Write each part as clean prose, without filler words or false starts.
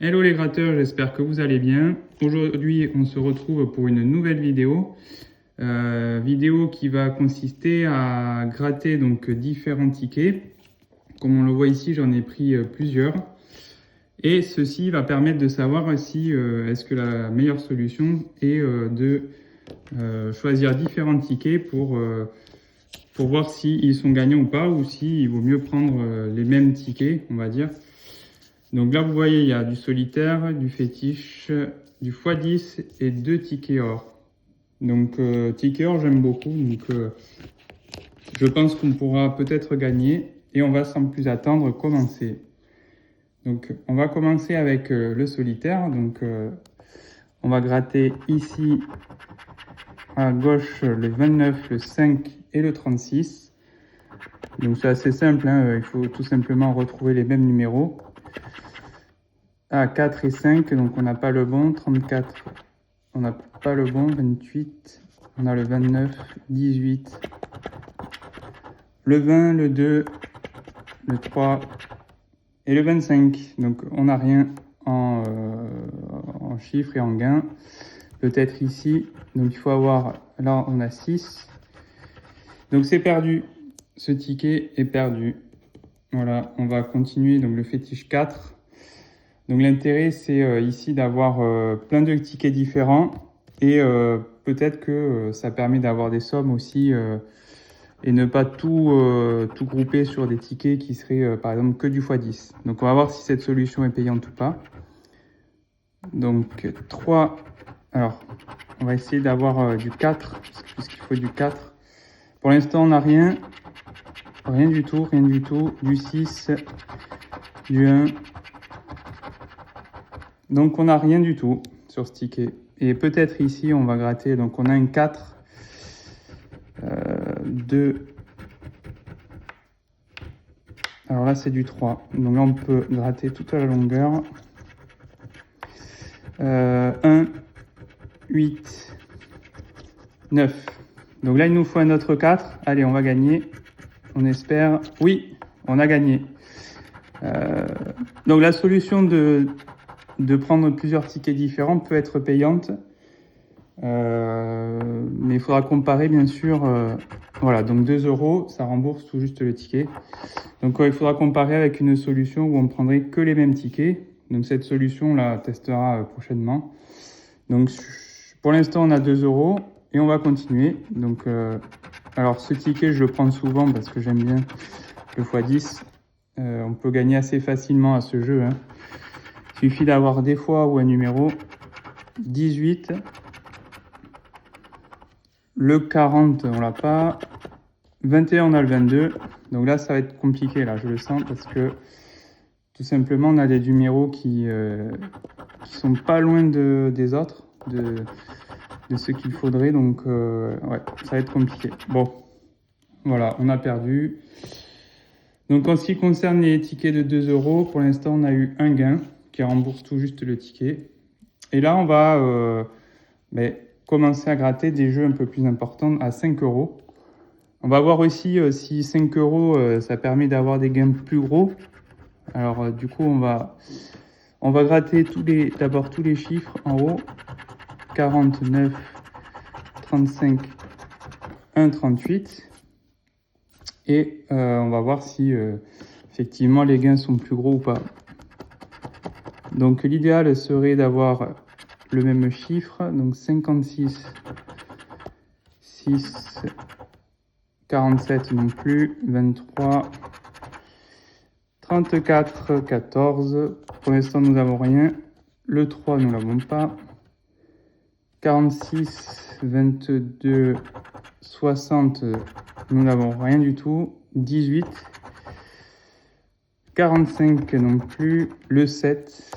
Hello les gratteurs, j'espère que vous allez bien. Aujourd'hui, on se retrouve pour une nouvelle vidéo. Vidéo qui va consister à gratter donc différents tickets. Comme on le voit ici, j'en ai pris plusieurs. Et ceci va permettre de savoir si est-ce que la meilleure solution est de choisir différents tickets pour voir s'ils sont gagnants ou pas, ou s'il vaut mieux prendre les mêmes tickets, on va dire. Donc là, vous voyez, il y a du solitaire, du fétiche, du x10 et 2 tickets or. Donc, tickets or, j'aime beaucoup. Donc, je pense qu'on pourra peut-être gagner. Et on va sans plus attendre commencer. Donc, on va commencer avec le solitaire. Donc, on va gratter ici à gauche le 29, le 5 et le 36. Donc, c'est assez simple, hein. Il faut tout simplement retrouver les mêmes numéros. 4 et 5, donc on n'a pas le bon. 34, on n'a pas le bon. 28, on a le 29, 18, le 20, le 2, le 3 et le 25. Donc on n'a rien en chiffres et en gains. Peut-être ici, donc il faut avoir, là on a 6. Donc c'est perdu, ce ticket est perdu. Voilà, on va continuer, donc le fétiche 4. Donc l'intérêt, c'est ici d'avoir plein de tickets différents et peut-être que ça permet d'avoir des sommes aussi et ne pas tout grouper sur des tickets qui seraient par exemple que du x10. Donc on va voir si cette solution est payante ou pas. Donc 3, alors on va essayer d'avoir du 4 puisqu'il faut du 4. Pour l'instant on n'a rien du tout, du 6, du 1. Donc on n'a rien du tout sur ce ticket. Et peut-être ici on va gratter, donc on a un 4, 2, alors là c'est du 3. Donc là on peut gratter toute la longueur. 1, 8, 9. Donc là il nous faut un autre 4. Allez, on va gagner. On espère. Oui, on a gagné. Donc la solution de prendre plusieurs tickets différents peut être payante, mais il faudra comparer bien sûr. Voilà, donc 2 €, ça rembourse tout juste le ticket. Donc il faudra comparer avec une solution où on prendrait que les mêmes tickets. Donc cette solution, on la testera prochainement. Donc pour l'instant, on a 2 € et on va continuer. Donc alors ce ticket, je le prends souvent parce que j'aime bien le x10. On peut gagner assez facilement à ce jeu, hein. Il suffit d'avoir des fois ou un numéro. 18, le 40 on l'a pas, 21 on a le 22. Donc là ça va être compliqué, là je le sens, parce que tout simplement on a des numéros qui sont pas loin des autres, de ce qu'il faudrait. Donc ouais, ça va être compliqué. Bon, voilà, on a perdu. Donc en ce qui concerne les tickets de 2 €, pour l'instant on a eu un gain qui rembourse tout juste le ticket. Et là, on va commencer à gratter des jeux un peu plus importants à 5 €. On va voir aussi si 5 € ça permet d'avoir des gains plus gros. Alors du coup, on va gratter d'abord tous les chiffres en haut. 49, 35, 1, 38. Et on va voir si effectivement les gains sont plus gros ou pas. Donc l'idéal serait d'avoir le même chiffre, donc 56, 6, 47 non plus, 23, 34, 14. Pour l'instant, nous n'avons rien. Le 3, nous ne l'avons pas. 46, 22, 60, nous n'avons rien du tout. 18, 45 non plus. Le 7.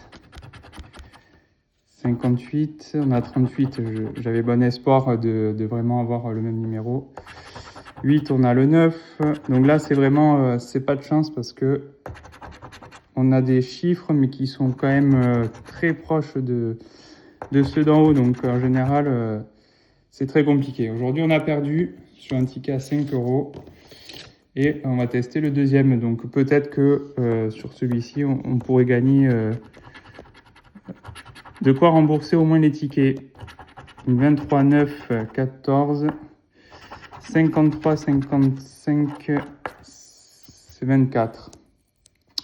58, on a 38, j'avais bon espoir de vraiment avoir le même numéro. 8, on a le 9. Donc là, c'est vraiment, c'est pas de chance parce que on a des chiffres, mais qui sont quand même très proches de ceux d'en haut. Donc en général, c'est très compliqué. Aujourd'hui, on a perdu sur un ticket à 5 € et on va tester le deuxième. Donc peut-être que sur celui-ci, on pourrait gagner De quoi rembourser au moins les tickets. 23, 9, 14, 53, 55, c'est 24.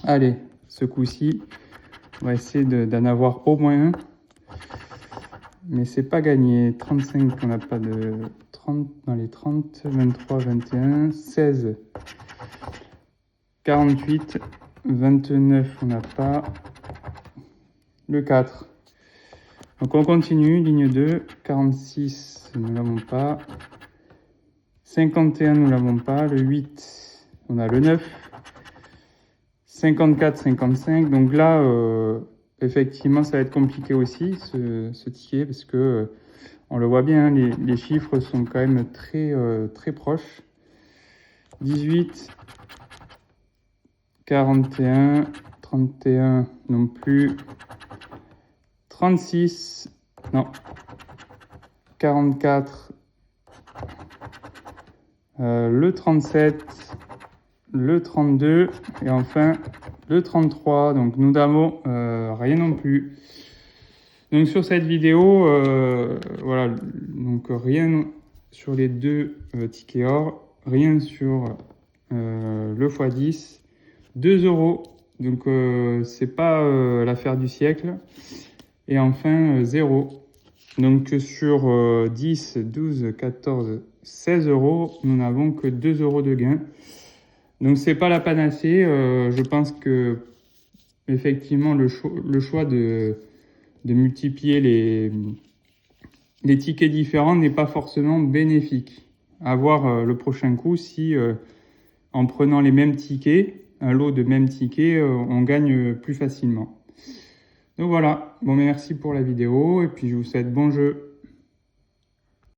Allez, ce coup-ci, on va essayer d'en avoir au moins un. Mais c'est pas gagné. 35, on n'a pas de 30 dans les 30. 23, 21, 16. 48, 29, on n'a pas. Le 4. Donc on continue, ligne 2. 46, nous ne l'avons pas. 51, nous ne l'avons pas. Le 8, on a le 9. 54, 55. Donc là, effectivement, ça va être compliqué aussi, ce ticket, parce que on le voit bien, les chiffres sont quand même très proches. 18, 41, 31 non plus. 36, non. 44, le 37, le 32 et enfin le 33. Donc nous n'avons rien non plus. Donc sur cette vidéo, voilà, donc rien sur les deux tickets or, rien sur le x10, 2 euros. Donc c'est pas l'affaire du siècle. Et enfin 0. Donc sur 10, 12, 14, 16 euros, nous n'avons que 2 euros de gain. Donc c'est pas la panacée. Je pense que effectivement le choix de multiplier les tickets différents n'est pas forcément bénéfique. À voir le prochain coup si en prenant les mêmes tickets, un lot de mêmes tickets, on gagne plus facilement. Donc voilà, bon merci pour la vidéo et puis je vous souhaite bon jeu.